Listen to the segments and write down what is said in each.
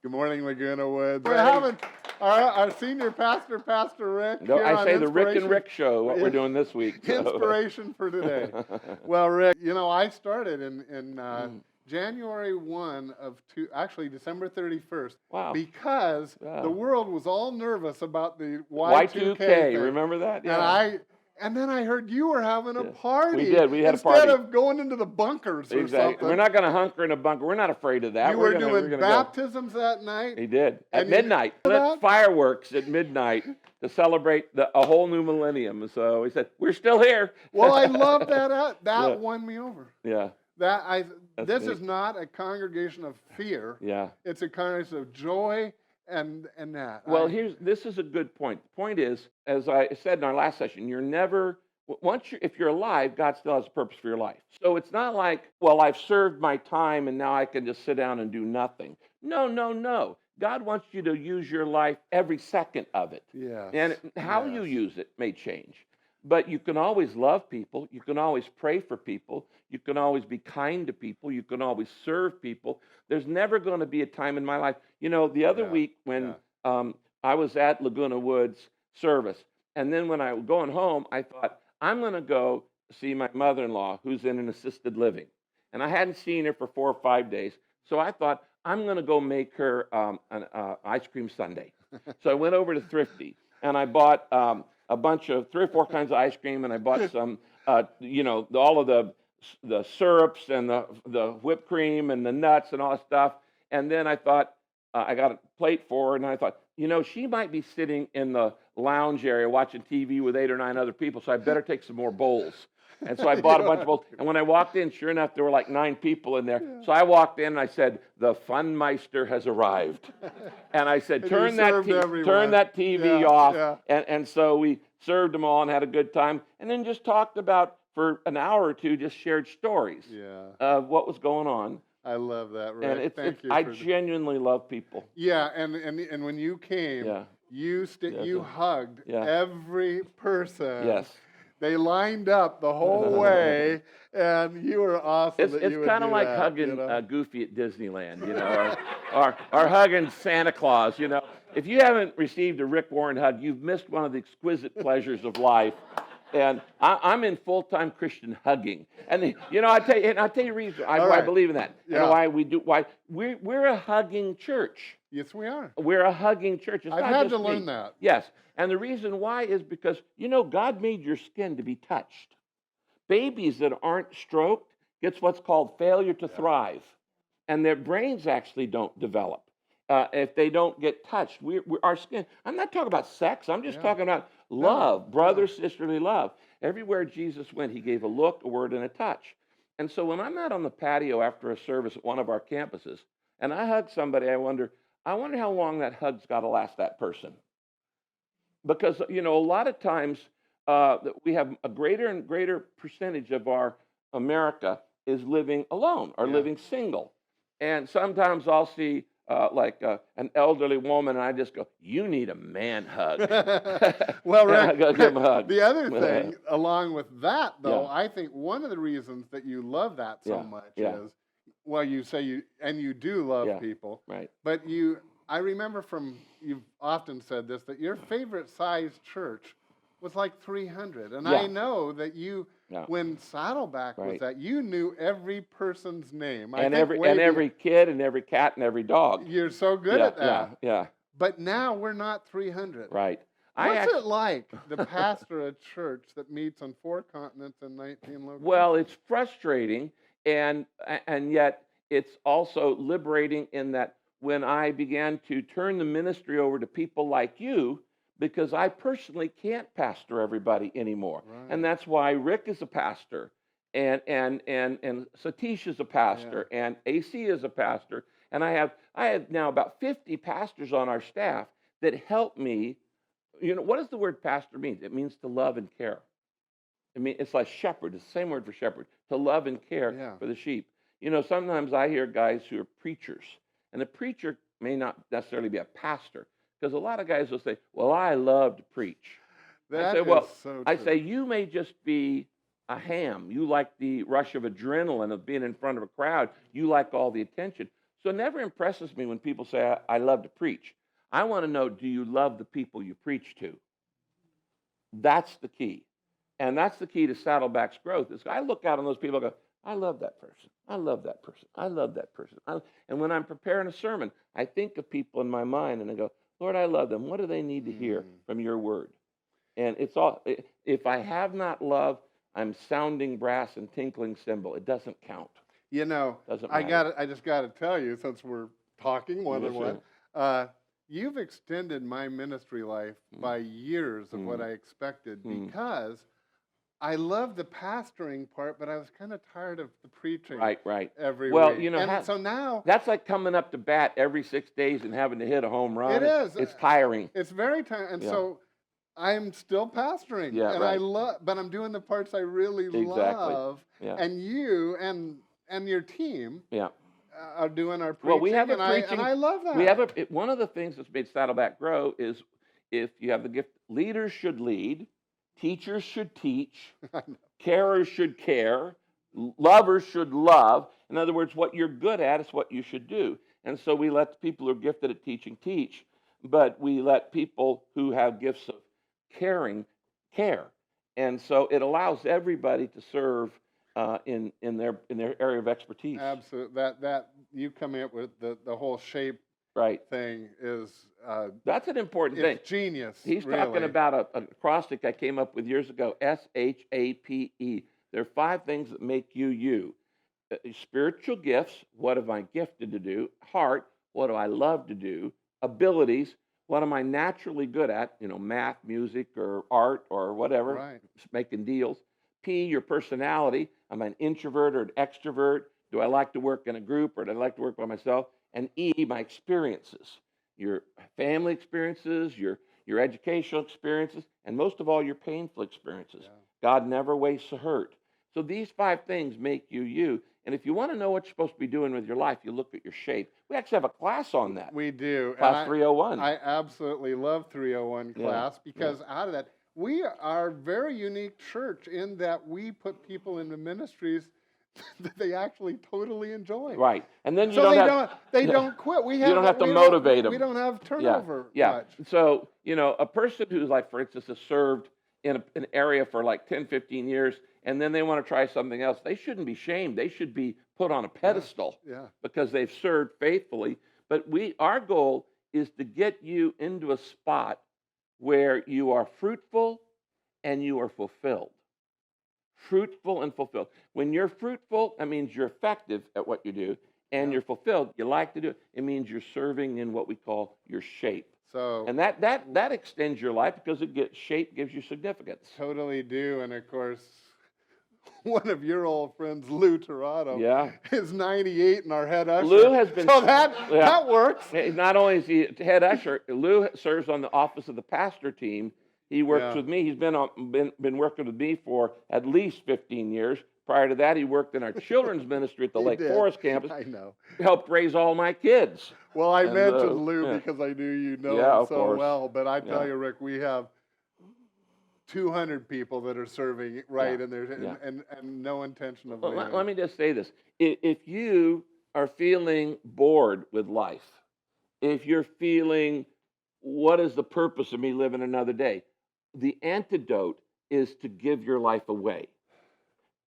Good morning, Laguna Woods. We're Ready. having our senior pastor, Pastor Rick. No, here I on say the Rick and Inspiration- Rick show, what we're doing this week. so. Inspiration for today. Well, Rick, I started in January 1 of actually December 31st. Wow. Because Wow. the world was all nervous about the Y2K thing. Remember that? Yeah. And then I heard you were having a Yes. party. We did. We had a instead party. of going into the bunkers or Exactly. something. We're not going to hunker in a bunker. We're not afraid of that. You we're were gonna doing go. baptisms that night. He did. At And you midnight. did Lit that? fireworks at midnight to celebrate a whole new millennium. So he said, we're still here. Well, I love that. That Yeah. won me over. Yeah. This neat. is not a congregation of fear. Yeah. It's a congregation of joy and that. Well, this is a good point. The point is, as I said in our last session, you're never, if you're alive, God still has a purpose for your life. So it's not like, well, I've served my time and now I can just sit down and do nothing. No. God wants you to use your life every second of it. Yes. And how you use it may change. But you can always love people. You can always pray for people. You can always be kind to people. You can always serve people. There's never going to be a time in my life. The other week when I was at Laguna Woods service, and then when I was going home, I thought, I'm going to go see my mother-in-law who's in an assisted living. And I hadn't seen her for 4 or 5 days. So I thought, I'm going to go make her an ice cream sundae. So I went over to Thrifty, and I bought a bunch of 3 or 4 kinds of ice cream, and I bought some, all of the syrups and the whipped cream and the nuts and all that stuff. And then I thought, I got a plate for her, and I thought, she might be sitting in the lounge area watching TV with 8 or 9 other people, so I better take some more bowls. And so I bought a bunch of bowls. And when I walked in, sure enough, there were like 9 people in there. Yeah. So I walked in and I said, the Funmeister has arrived. And I said, turn that TV off. Yeah. And so we served them all and had a good time. And then just talked about, for an hour or two, just shared stories of what was going on. I love that, Rick. And I genuinely love people. Yeah, and when you came, you hugged every person. Yes. They lined up the whole way, and you were awesome. It's kind of like hugging Goofy at Disneyland, or hugging Santa Claus. If you haven't received a Rick Warren hug, you've missed one of the exquisite pleasures of life. And I'm in full-time Christian hugging, and I tell you the reason why I believe in that, and why we do. Why we're a hugging church. Yes, we are. We're a hugging church. I've had to learn that. Yes, and the reason why is because God made your skin to be touched. Babies that aren't stroked gets what's called failure to thrive, and their brains actually don't develop if they don't get touched. Our skin. I'm not talking about sex. I'm just talking about love, sisterly love. Everywhere Jesus went, he gave a look, a word, and a touch. And so when I'm out on the patio after a service at one of our campuses, and I hug somebody, I wonder how long that hug's got to last that person. Because, a lot of times we have a greater and greater percentage of our America is living alone or living single. And sometimes I'll see an elderly woman, and I just go, you need a man hug. Well, Rick, I go give him a hug. The other thing, along with that, though, I think one of the reasons that you love that so much is, well, you say you do love people, right? But I remember you've often said this, that your favorite size church was like 300. And I know that when Saddleback was at, you knew every person's name. And every kid and every cat and every dog. You're so good at that. Yeah. But now we're not 300. Right. What's it like to pastor a church that meets on 4 continents and 19 locations? Well, it's frustrating, and yet it's also liberating in that when I began to turn the ministry over to people like you, because I personally can't pastor everybody anymore. Right. And that's why Rick is a pastor, and Satish is a pastor, and AC is a pastor, and I have now about 50 pastors on our staff that help me. What does the word pastor mean? It means to love and care. It's like shepherd. It's the same word for shepherd, to love and care for the sheep. Sometimes I hear guys who are preachers, and a preacher may not necessarily be a pastor. Because a lot of guys will say, well, I love to preach. I say, you may just be a ham. You like the rush of adrenaline of being in front of a crowd. You like all the attention. So it never impresses me when people say, I love to preach. I want to know, do you love the people you preach to? That's the key. And that's the key to Saddleback's growth. Is I look out on those people and go, I love that person. I love that person. I love that person. And when I'm preparing a sermon, I think of people in my mind and I go, Lord, I love them. What do they need to hear from your word? And it's all, if I have not love, I'm sounding brass and tinkling cymbal. It doesn't count. You know, I just got to tell you, since we're talking one-on-one, you've extended my ministry life by years of what I expected, because I love the pastoring part, but I was kind of tired of the preaching. Right. Every well, week. You know, and so now that's like coming up to bat every 6 days and having to hit a home run. It is. It's tiring. It's very tiring. And so I'm still pastoring. Yeah, and I but I'm doing the parts I really love. Yeah. And you and your team are doing our preaching. Well, we have and I love that. We have one of the things that's made Saddleback grow is if you have the gift, leaders should lead, teachers should teach, carers should care, lovers should love. In other words, what you're good at is what you should do. And so we let the people who are gifted at teaching teach, but we let people who have gifts of caring care. And so it allows everybody to serve in their area of expertise. Absolutely. That you coming up with the whole shape thing is that's an important thing. Genius. He's talking about an acrostic I came up with years ago. SHAPE. There are 5 things that make you you. Spiritual gifts. What am I gifted to do? Heart. What do I love to do? Abilities. What am I naturally good at? You know, math, music, or art, or whatever. Right. Making deals. P, your personality. Am I an introvert or an extrovert? Do I like to work in a group, or do I like to work by myself? And E, my experiences. Your family experiences, your educational experiences, and most of all, your painful experiences. Yeah. God never wastes a hurt. So these 5 things make you you. And if you want to know what you're supposed to be doing with your life, you look at your shape. We actually have a class on that. We do. Class 301. I absolutely love 301 class because out of that, we are a very unique church in that we put people into ministries that they actually totally enjoy. Right. And then they don't quit. You don't have to motivate them. We don't have turnover much. So, you know, a person who's like, for instance, has served in an area for like 10, 15 years, and then they want to try something else, they shouldn't be shamed. They should be put on a pedestal because they've served faithfully. But our goal is to get you into a spot where you are fruitful and you are fulfilled. Fruitful and fulfilled. When you're fruitful, that means you're effective at what you do, and you're fulfilled. You like to do it. It means you're serving in what we call your shape. So, and that extends your life because shape gives you significance. Totally do. And of course, one of your old friends, Lou Torado, is 98 and our head usher. Lou has been so that works. Not only is he head usher, Lou serves on the office of the pastor team. He works with me. He's been working with me for at least 15 years. Prior to that, he worked in our children's ministry at the Lake Forest campus. I know. Helped raise all my kids. Well, I mentioned Lou because I knew you know him so well. But I tell you, Rick, we have 200 people that are serving and there's and no intention of leaving. Let me just say this. If you are feeling bored with life, if you're feeling, what is the purpose of me living another day? The antidote is to give your life away.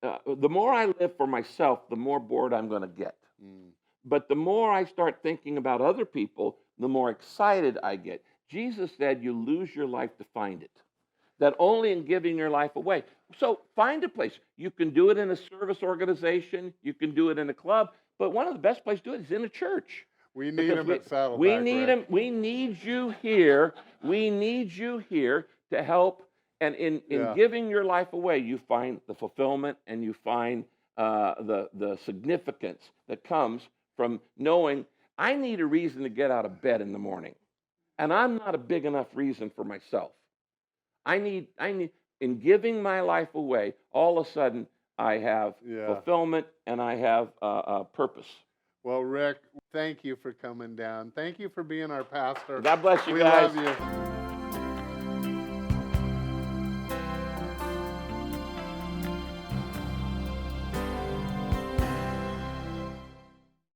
The more I live for myself, the more bored I'm going to get. But the more I start thinking about other people, the more excited I get. Jesus said you lose your life to find it. That only in giving your life away. So find a place. You can do it in a service organization. You can do it in a club. But one of the best places to do it is in a church. We need them at Saddleback. We need them. We need you here. We need you here to help. And in giving your life away, you find the fulfillment and you find the significance that comes from knowing I need a reason to get out of bed in the morning. And I'm not a big enough reason for myself. I need, in giving my life away, all of a sudden I have fulfillment and I have purpose. Well, Rick, thank you for coming down. Thank you for being our pastor. God bless you guys. We love you.